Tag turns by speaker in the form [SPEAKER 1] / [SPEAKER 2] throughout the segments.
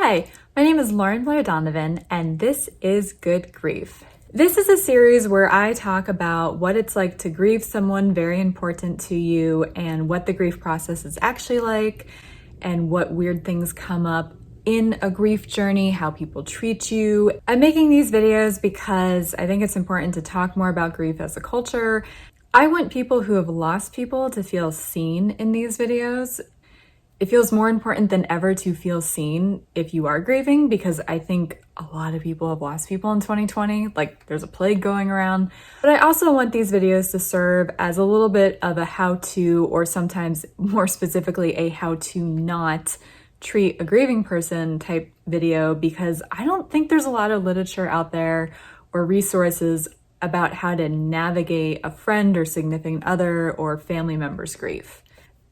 [SPEAKER 1] Hi, my name is Lauren-Blair Donovan, and this is Good Grief. This is a series where I talk about what it's like to grieve someone very important to you and what the grief process is actually like and what weird things come up in a grief journey, how people treat you. I'm making these videos because I think it's important to talk more about grief as a culture. I want people who have lost people to feel seen in these videos. It feels more important than ever to feel seen if you are grieving, because I think a lot of people have lost people in 2020, like there's a plague going around. But I also want these videos to serve as a little bit of a how-to, or sometimes more specifically a how to not treat a grieving person type video, because I don't think there's a lot of literature out there or resources about how to navigate a friend or significant other or family member's grief.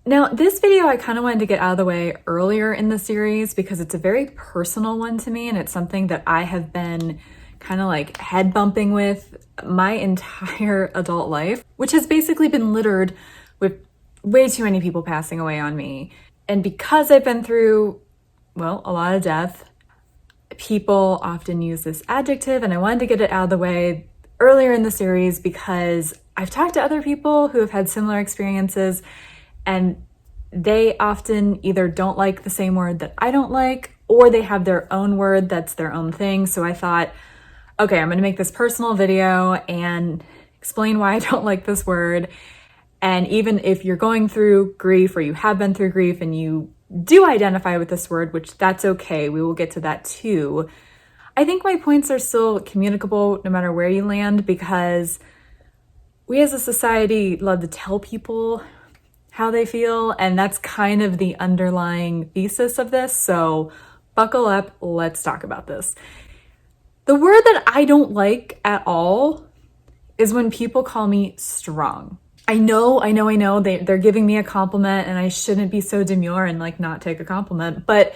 [SPEAKER 1] Now, this video I kind of wanted to get out of the way earlier in the series because it's a very personal one to me, and it's something that I have been kind of like head bumping with my entire adult life, which has basically been littered with way too many people passing away on me. And because I've been through, well, a lot of death, people often use this adjective, and I wanted to get it out of the way earlier in the series because I've talked to other people who have had similar experiences, and they often either don't like the same word that I don't like, or they have their own word that's their own thing. So I thought, okay, I'm gonna make this personal video and explain why I don't like this word. And even if you're going through grief or you have been through grief and you do identify with this word, which that's okay, we will get to that too. I think my points are still communicable no matter where you land, because we as a society love to tell people how they feel, and that's kind of the underlying thesis of this. So buckle up, let's talk about this. The word that I don't like at all is when people call me strong. I know, they're giving me a compliment and I shouldn't be so demure and like not take a compliment, but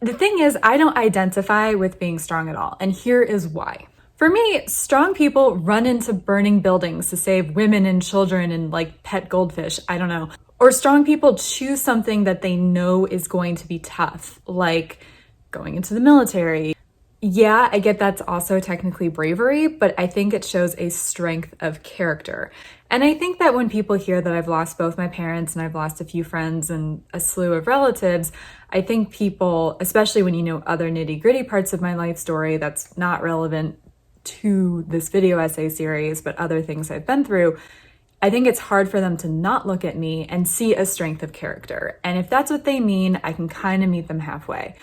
[SPEAKER 1] the thing is, I don't identify with being strong at all, and here is why. For me, strong people run into burning buildings to save women and children and like pet goldfish, I don't know. Or strong people choose something that they know is going to be tough, like going into the military. Yeah, I get that's also technically bravery, but I think it shows a strength of character. And I think that when people hear that I've lost both my parents and I've lost a few friends and a slew of relatives, I think people, especially when you know other nitty-gritty parts of my life story that's not relevant to this video essay series, but other things I've been through, I think it's hard for them to not look at me and see a strength of character. And if that's what they mean, I can kind of meet them halfway.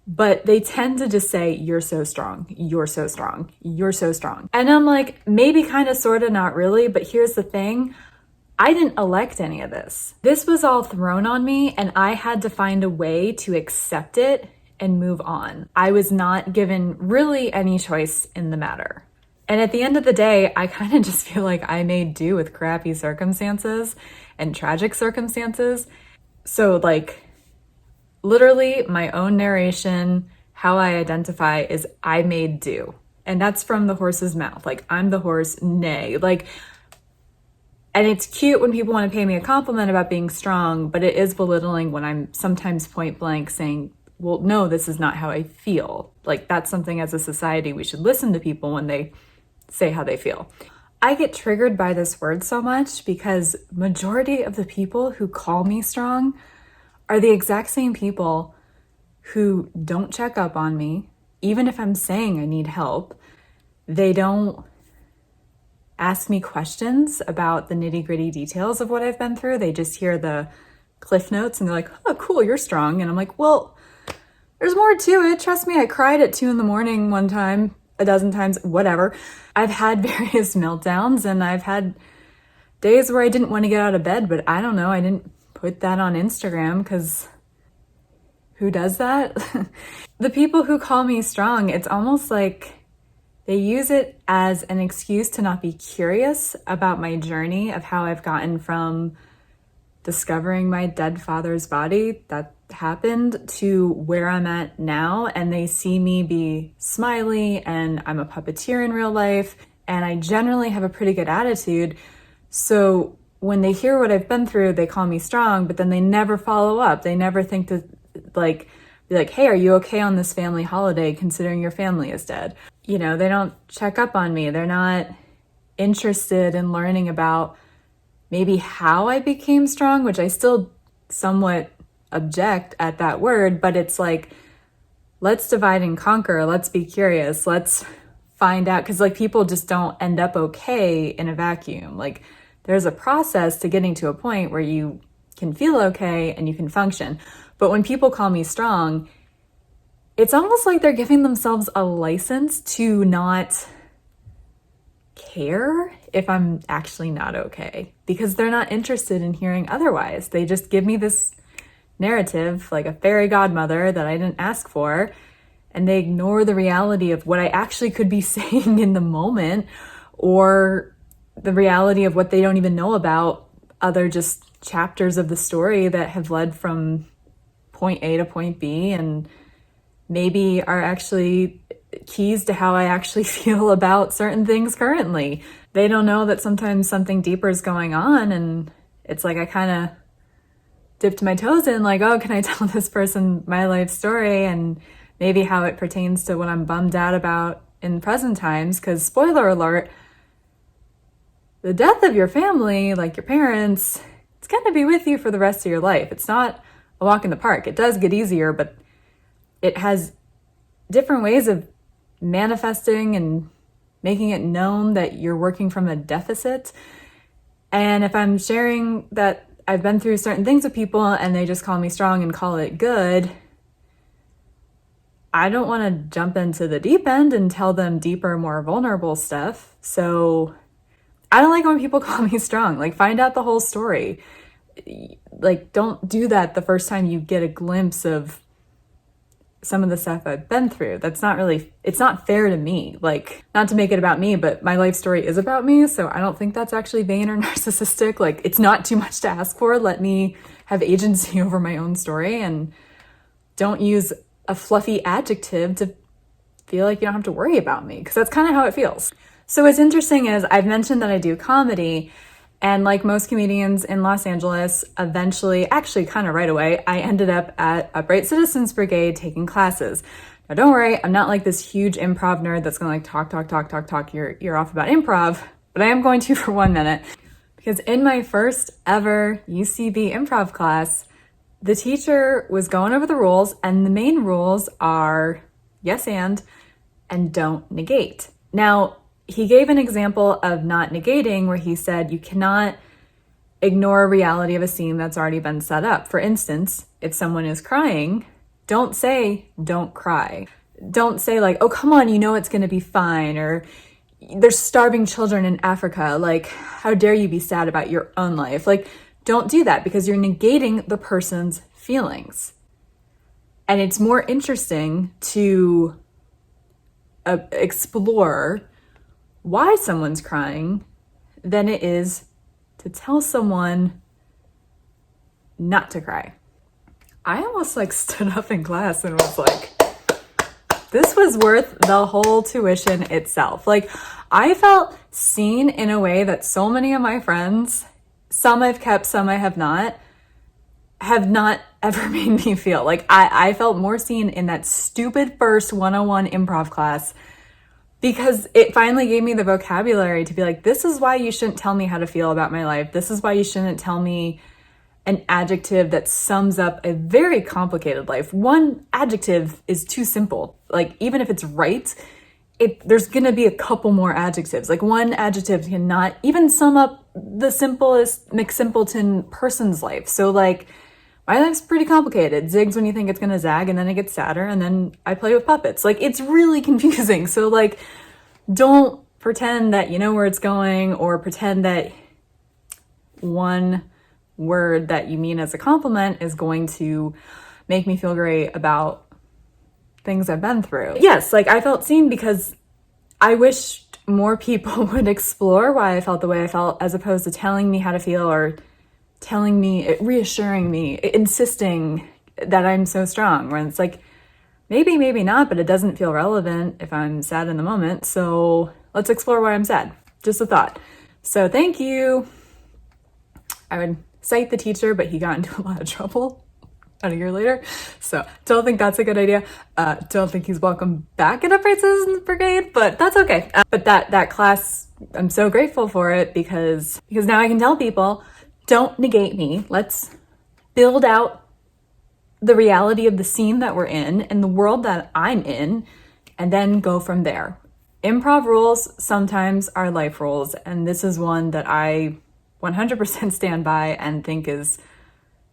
[SPEAKER 1] But they tend to just say, you're so strong, you're so strong, you're so strong. And I'm like, maybe kind of, sort of, not really, but here's the thing. I didn't elect any of this. This was all thrown on me, and I had to find a way to accept it and move on. I was not given really any choice in the matter. And at the end of the day, I kind of just feel like I made do with crappy circumstances and tragic circumstances. So like, literally my own narration, how I identify is I made do. And that's from the horse's mouth. Like, I'm the horse, nay. Like, and it's cute when people want to pay me a compliment about being strong, but it is belittling when I'm sometimes point blank saying, well, no, this is not how I feel. Like, that's something as a society we should listen to people when they say how they feel. I get triggered by this word so much because majority of the people who call me strong are the exact same people who don't check up on me, even if I'm saying I need help. They don't ask me questions about the nitty-gritty details of what I've been through. They just hear the cliff notes and they're like, oh, cool, you're strong. And I'm like, well, there's more to it. Trust me, I cried at 2 a.m. one time, a dozen times, whatever. I've had various meltdowns, and I've had days where I didn't want to get out of bed, but I don't know, I didn't put that on Instagram because who does that? The people who call me strong, it's almost like they use it as an excuse to not be curious about my journey of how I've gotten from discovering my dead father's body that happened to where I'm at now. And they see me be smiley and I'm a puppeteer in real life, and I generally have a pretty good attitude. So when they hear what I've been through, they call me strong, but then they never follow up. They never think to like be like, hey, are you okay on this family holiday considering your family is dead? You know, they don't check up on me. They're not interested in learning about maybe how I became strong, which I still somewhat object at that word, but it's like, let's divide and conquer. Let's be curious. Let's find out. Because like people just don't end up okay in a vacuum. Like there's a process to getting to a point where you can feel okay and you can function. But when people call me strong, it's almost like they're giving themselves a license to not care if I'm actually not okay, because they're not interested in hearing otherwise. They just give me this narrative like a fairy godmother that I didn't ask for, and they ignore the reality of what I actually could be saying in the moment, or the reality of what they don't even know about other just chapters of the story that have led from point A to point B and maybe are actually keys to how I actually feel about certain things currently. They don't know that sometimes something deeper is going on, and it's like I kind of dipped my toes in like, oh, can I tell this person my life story and maybe how it pertains to what I'm bummed out about in present times? Because spoiler alert, the death of your family, like your parents, it's going to be with you for the rest of your life. It's not a walk in the park. It does get easier, but it has different ways of manifesting and making it known that you're working from a deficit. And if I'm sharing that I've been through certain things with people and they just call me strong and call it good, I don't want to jump into the deep end and tell them deeper, more vulnerable stuff. So I don't like when people call me strong. Like, find out the whole story. Like, don't do that the first time you get a glimpse of some of the stuff I've been through. That's not really, it's not fair to me. Like, not to make it about me, but my life story is about me. So I don't think that's actually vain or narcissistic. Like, it's not too much to ask for. Let me have agency over my own story, and don't use a fluffy adjective to feel like you don't have to worry about me, because that's kind of how it feels. So what's interesting is I've mentioned that I do comedy, and like most comedians in Los Angeles, eventually, actually kind of right away, I ended up at Upright Citizens Brigade taking classes. Now don't worry, I'm not like this huge improv nerd that's gonna like talk your off about improv, but I am going to for 1 minute. Because in my first ever UCB improv class, the teacher was going over the rules, and the main rules are yes and don't negate. Now, he gave an example of not negating where he said you cannot ignore a reality of a scene that's already been set up. For instance, if someone is crying, don't say, don't cry. Don't say like, oh, come on, you know it's going to be fine. Or there's starving children in Africa. Like, how dare you be sad about your own life? Like, don't do that, because you're negating the person's feelings. And it's more interesting to explore why someone's crying than it is to tell someone not to cry. I almost like stood up in class and was like, this was worth the whole tuition itself. Like, I felt seen in a way that so many of my friends, some I've kept, some I have not ever made me feel. Like, I felt more seen in that stupid first 101 improv class, because it finally gave me the vocabulary to be like, this is why you shouldn't tell me how to feel about my life. This is why you shouldn't tell me an adjective that sums up a very complicated life. One adjective is too simple. Like, even if it's right, there's gonna be a couple more adjectives. Like, one adjective cannot even sum up the simplest McSimpleton person's life. So like, my life's pretty complicated. Zigs when you think it's gonna zag, and then it gets sadder, and then I play with puppets. Like, it's really confusing. So like, don't pretend that you know where it's going, or pretend that one word that you mean as a compliment is going to make me feel great about things I've been through. Yes, like, I felt seen because I wished more people would explore why I felt the way I felt, as opposed to telling me how to feel, or telling me, reassuring me, insisting that I'm so strong, when it's like, maybe, maybe not, but it doesn't feel relevant if I'm sad in the moment. So let's explore why I'm sad. Just a thought. So thank you. I would cite the teacher, but he got into a lot of trouble. about a year later. So don't think that's a good idea. Don't think he's welcome back in Upright Citizens Brigade, but that's okay. But that class, I'm so grateful for it because now I can tell people, don't negate me. Let's build out the reality of the scene that we're in and the world that I'm in, and then go from there. Improv rules sometimes are life rules, and this is one that I 100% stand by and think is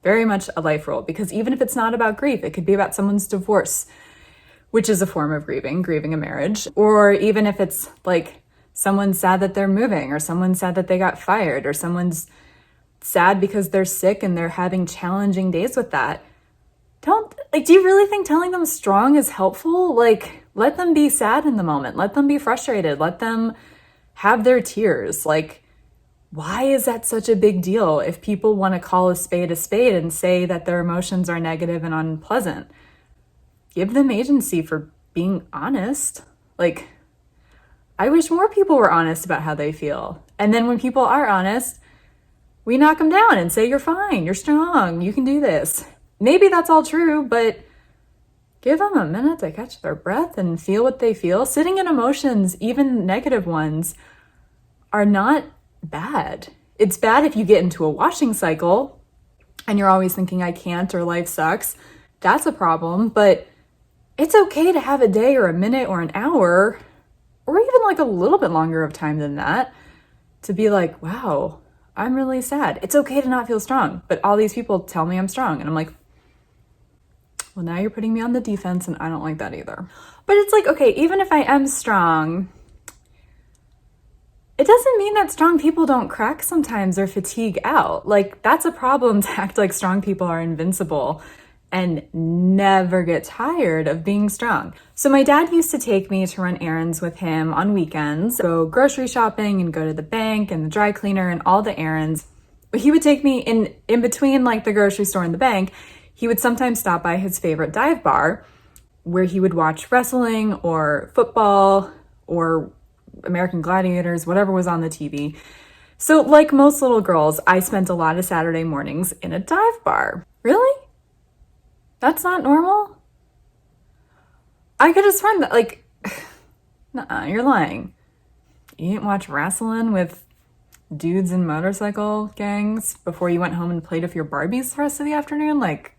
[SPEAKER 1] very much a life rule, because even if it's not about grief, it could be about someone's divorce, which is a form of grieving a marriage, or even if it's like someone's sad that they're moving, or someone's sad that they got fired, or someone's sad because they're sick and they're having challenging days with that. Do you really think telling them strong is helpful? Like, let them be sad in the moment. Let them be frustrated. Let them have their tears. Like, why is that such a big deal if people want to call a spade and say that their emotions are negative and unpleasant? Give them agency for being honest. Like, I wish more people were honest about how they feel. And then when people are honest, we knock them down and say, you're fine, you're strong, you can do this. Maybe that's all true, but give them a minute to catch their breath and feel what they feel. Sitting in emotions, even negative ones, are not bad. It's bad if you get into a washing cycle and you're always thinking, I can't, or life sucks. That's a problem, but it's okay to have a day or a minute or an hour, or even like a little bit longer of time than that, to be like, wow, I'm really sad. It's okay to not feel strong, but all these people tell me I'm strong. And I'm like, well, now you're putting me on the defense, and I don't like that either. But it's like, okay, even if I am strong, it doesn't mean that strong people don't crack sometimes or fatigue out. Like, that's a problem, to act like strong people are invincible and never get tired of being strong. So my dad used to take me to run errands with him on weekends, go grocery shopping and go to the bank and the dry cleaner and all the errands. But he would take me in between like the grocery store and the bank. He would sometimes stop by his favorite dive bar where he would watch wrestling or football or American Gladiators, whatever was on the TV. So like most little girls, I spent a lot of Saturday mornings in a dive bar. Really? That's not normal? I could have sworn that, like, nuh-uh, you're lying. You didn't watch wrestling with dudes in motorcycle gangs before you went home and played with your Barbies the rest of the afternoon? Like,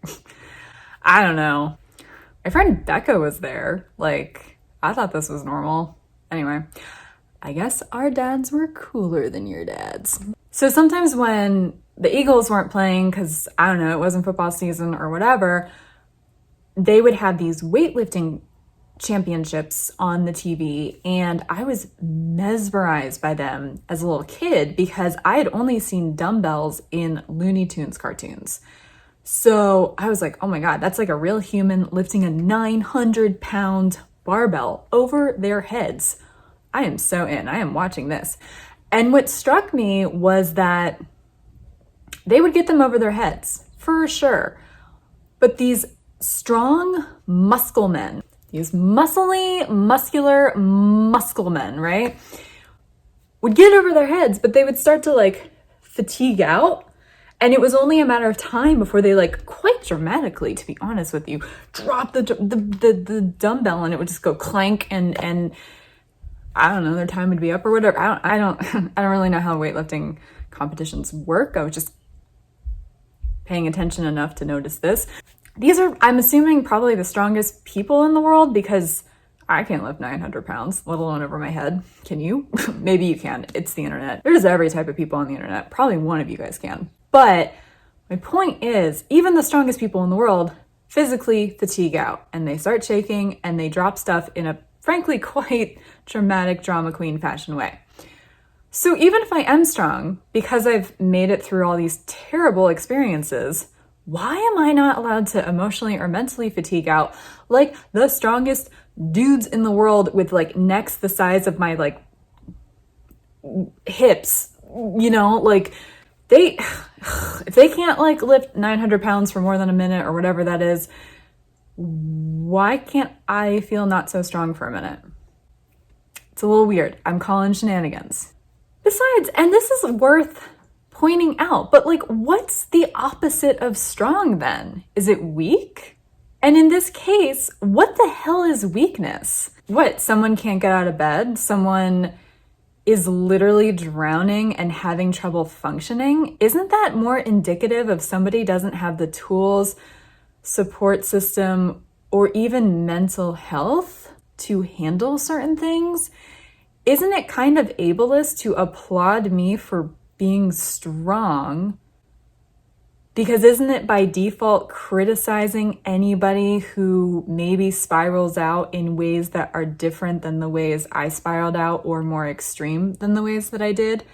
[SPEAKER 1] I don't know. My friend Becca was there. Like, I thought this was normal. Anyway, I guess our dads were cooler than your dads. So sometimes when the Eagles weren't playing, because, I don't know, it wasn't football season or whatever, they would have these weightlifting championships on the TV, and I was mesmerized by them as a little kid because I had only seen dumbbells in Looney Tunes cartoons. So I was like, oh my God, that's like a real human lifting a 900-pound barbell over their heads. I am so in. I am watching this. And what struck me was that they would get them over their heads, for sure. But these strong, muscle men, these muscly, muscular muscle men, right, would get over their heads, but they would start to like fatigue out. And it was only a matter of time before they, like, quite dramatically, to be honest with you, drop the dumbbell, and it would just go clank, and I don't know, their time would be up or whatever. I don't really know how weightlifting competitions work. I was just paying attention enough to notice this. These are, I'm assuming, probably the strongest people in the world, because I can't lift 900 pounds, let alone over my head. Can you? Maybe you can. It's the internet. There's every type of people on the internet. Probably one of you guys can. But my point is, even the strongest people in the world physically fatigue out, and they start shaking, and they drop stuff in a, frankly, quite dramatic drama queen fashion way. So even if I am strong, because I've made it through all these terrible experiences, why am I not allowed to emotionally or mentally fatigue out like the strongest dudes in the world with like necks the size of my like hips, you know, like if they can't like lift 900 pounds for more than a minute or whatever that is, why can't I feel not so strong for a minute? It's a little weird. I'm calling shenanigans. Besides, and this is worth pointing out. But like, what's the opposite of strong then? Is it weak? And in this case, what the hell is weakness? What, someone can't get out of bed? Someone is literally drowning and having trouble functioning? Isn't that more indicative of somebody doesn't have the tools, support system, or even mental health to handle certain things? Isn't it kind of ableist to applaud me for being strong? Because isn't it by default criticizing anybody who maybe spirals out in ways that are different than the ways I spiraled out or more extreme than the ways that I did?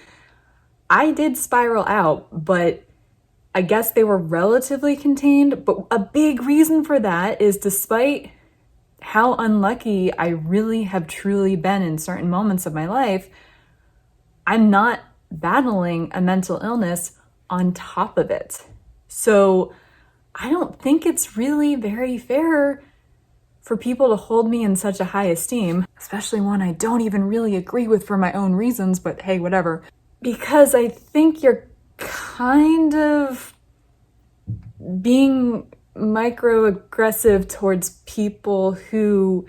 [SPEAKER 1] I did spiral out, but I guess they were relatively contained. But a big reason for that is despite how unlucky I really have truly been in certain moments of my life, I'm not battling a mental illness on top of it. So I don't think it's really very fair for people to hold me in such a high esteem, especially one I don't even really agree with for my own reasons, but hey, whatever. Because I think you're kind of being microaggressive towards people who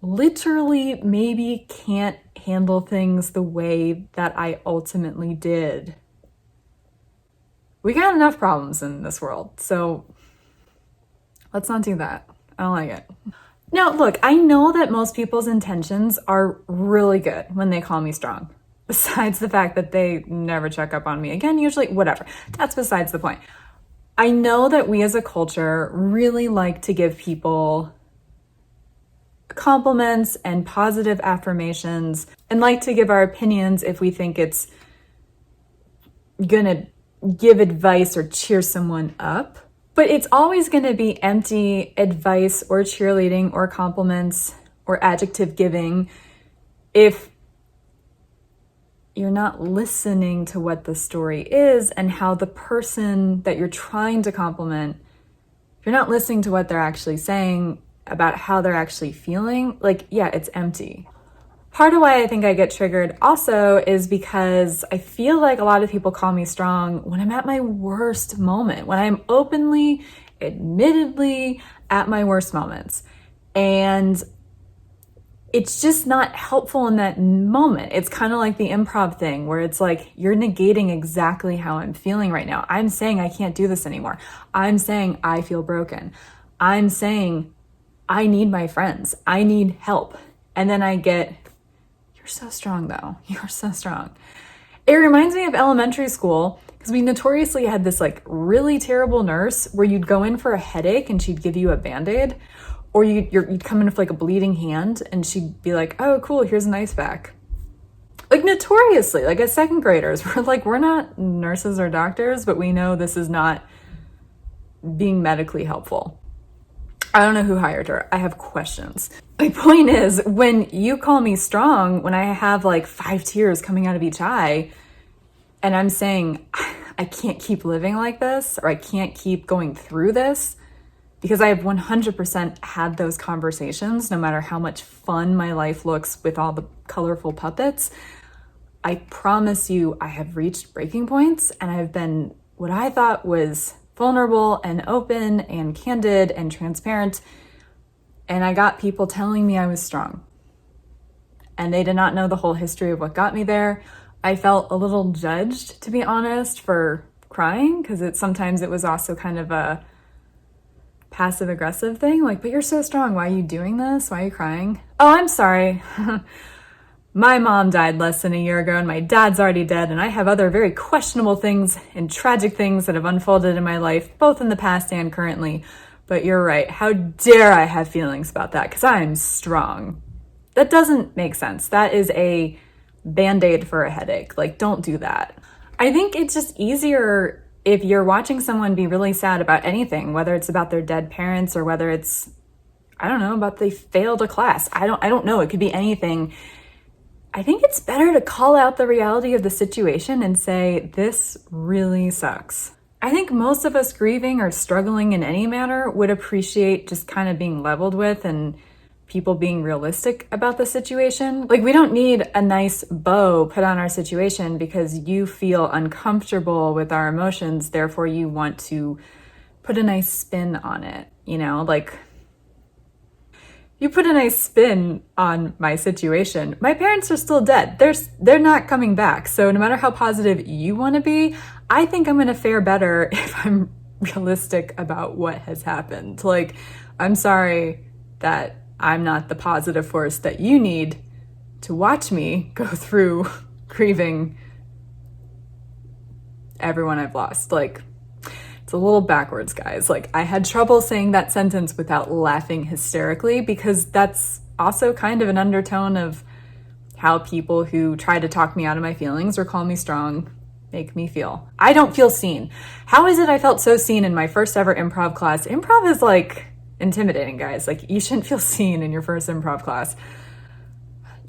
[SPEAKER 1] literally maybe can't handle things the way that I ultimately did. We got enough problems in this world, so let's not do that. I don't like it. Now, look, I know that most people's intentions are really good when they call me strong. Besides the fact that they never check up on me again, usually, whatever. That's besides the point. I know that we as a culture really like to give people compliments and positive affirmations and like to give our opinions if we think it's gonna give advice or cheer someone up. But it's always gonna be empty advice or cheerleading or compliments or adjective giving if you're not listening to what the story is and how the person that you're trying to compliment, if you're not listening to what they're actually saying about how they're actually feeling, like, yeah, it's empty. Part of why I think I get triggered also is because I feel like a lot of people call me strong when I'm at my worst moment, when I'm openly, admittedly at my worst moments. And it's just not helpful in that moment. It's kind of like the improv thing where it's like, you're negating exactly how I'm feeling right now. I'm saying I can't do this anymore. I'm saying I feel broken. I'm saying I need my friends. I need help. And then I get, you're so strong though. You're so strong. It reminds me of elementary school because we notoriously had this like really terrible nurse where you'd go in for a headache and she'd give you a Band-Aid. Or you'd come in with like a bleeding hand and she'd be like, oh, cool, here's an ice pack. Like notoriously, like as second graders, we're not nurses or doctors, but we know this is not being medically helpful. I don't know who hired her. I have questions. My point is, when you call me strong, when I have like 5 tears coming out of each eye, and I'm saying, I can't keep living like this, or I can't keep going through this, because I have 100% had those conversations, no matter how much fun my life looks with all the colorful puppets. I promise you, I have reached breaking points and I've been what I thought was vulnerable and open and candid and transparent. And I got people telling me I was strong. And they did not know the whole history of what got me there. I felt a little judged, to be honest, for crying, because sometimes it was also kind of a passive aggressive thing, like, but you're so strong, why are you doing this, why are you crying? Oh, I'm sorry. My mom died less than a year ago and my dad's already dead, and I have other very questionable things and tragic things that have unfolded in my life, both in the past and currently. But you're right, how dare I have feelings about that, because I'm strong. That doesn't make sense. That is a Band-Aid for a headache. Like, don't do that. I think it's just easier if you're watching someone be really sad about anything, whether it's about their dead parents or whether it's, I don't know, about they failed a class. I don't know. It could be anything. I think it's better to call out the reality of the situation and say, this really sucks. I think most of us grieving or struggling in any manner would appreciate just kind of being leveled with and people being realistic about the situation. Like, we don't need a nice bow put on our situation because you feel uncomfortable with our emotions, therefore you want to put a nice spin on it, you know? Like, you put a nice spin on my situation. My parents are still dead. They're not coming back. So no matter how positive you want to be, I think I'm gonna fare better if I'm realistic about what has happened. Like, I'm sorry that I'm not the positive force that you need to watch me go through grieving everyone I've lost. Like, it's a little backwards, guys. Like, I had trouble saying that sentence without laughing hysterically because that's also kind of an undertone of how people who try to talk me out of my feelings or call me strong make me feel. I don't feel seen. How is it I felt so seen in my first ever improv class? Improv is like intimidating, guys. Like, you shouldn't feel seen in your first improv class.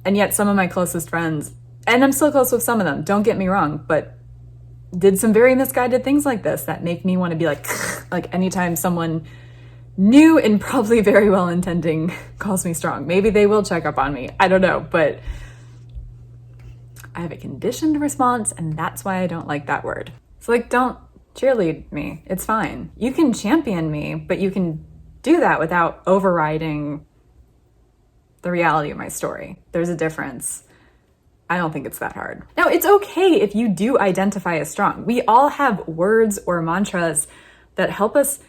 [SPEAKER 1] And yet some of my closest friends, and I'm still close with some of them, don't get me wrong, but did some very misguided things like this that make me want to be like anytime someone new and probably very well intending calls me strong. Maybe they will check up on me. I don't know, but I have a conditioned response and that's why I don't like that word. So like, don't cheerlead me. It's fine. You can champion me, but you can do that without overriding the reality of my story. There's a difference. I don't think it's that hard. Now, it's okay if you do identify as strong. We all have words or mantras that help us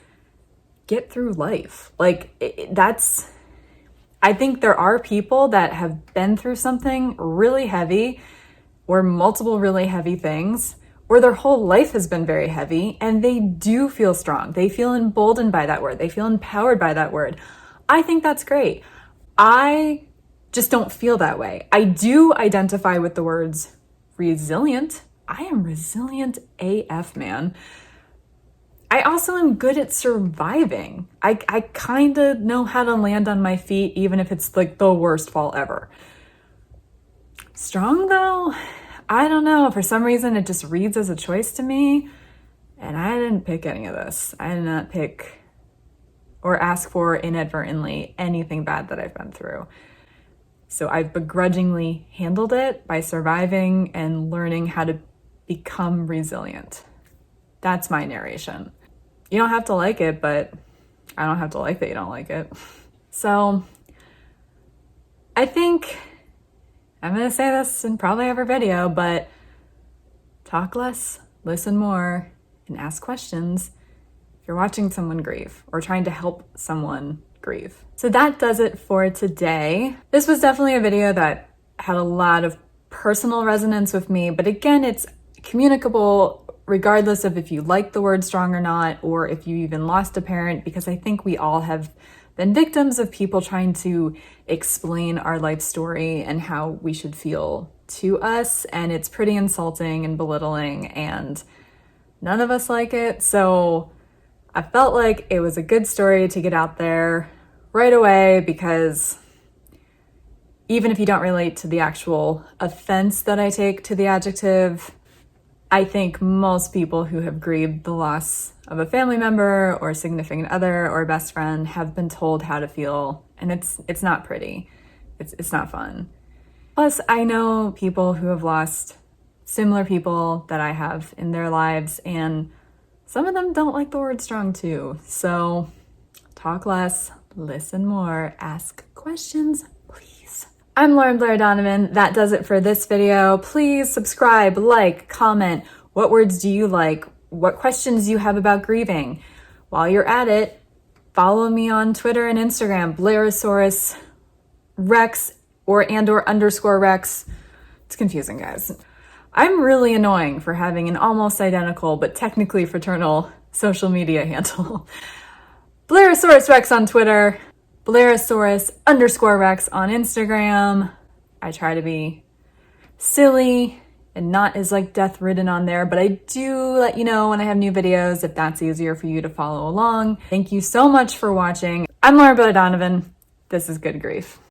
[SPEAKER 1] get through life. Like, I think there are people that have been through something really heavy or multiple really heavy things, or their whole life has been very heavy, and they do feel strong. They feel emboldened by that word. They feel empowered by that word. I think that's great. I just don't feel that way. I do identify with the words resilient. I am resilient AF, man. I also am good at surviving. I kind of know how to land on my feet, even if it's like the worst fall ever. Strong though? I don't know. For some reason, it just reads as a choice to me. And I didn't pick any of this. I did not pick or ask for inadvertently anything bad that I've been through. So I've begrudgingly handled it by surviving and learning how to become resilient. That's my narration. You don't have to like it, but I don't have to like that you don't like it. So I think I'm going to say this in probably every video, but talk less, listen more, and ask questions if you're watching someone grieve or trying to help someone grieve. So that does it for today. This was definitely a video that had a lot of personal resonance with me, but again, it's communicable regardless of if you like the word strong or not, or if you even lost a parent, because I think we all have been victims of people trying to explain our life story and how we should feel to us. And it's pretty insulting and belittling, and none of us like it. So I felt like it was a good story to get out there right away, because even if you don't relate to the actual offense that I take to the adjective, I think most people who have grieved the loss of a family member or significant other or best friend have been told how to feel, and it's not pretty. It's not fun. Plus, I know people who have lost similar people that I have in their lives, and some of them don't like the word strong too. So talk less, listen more, ask questions, please. I'm Lauren-Blair Donovan. That does it for this video. Please subscribe, like, comment. What words do you like? What questions do you have about grieving? While you're at it, follow me on Twitter and Instagram, Blairosaurus Rex or __ Rex. It's confusing, guys. I'm really annoying for having an almost identical but technically fraternal social media handle. Blairosaurus Rex on Twitter, Blairosaurus _ Rex on Instagram. I try to be silly and not as like death ridden on there, but I do let you know when I have new videos if that's easier for you to follow along. Thank you so much for watching. I'm Lauren-Blair Donovan. This is Good Grief.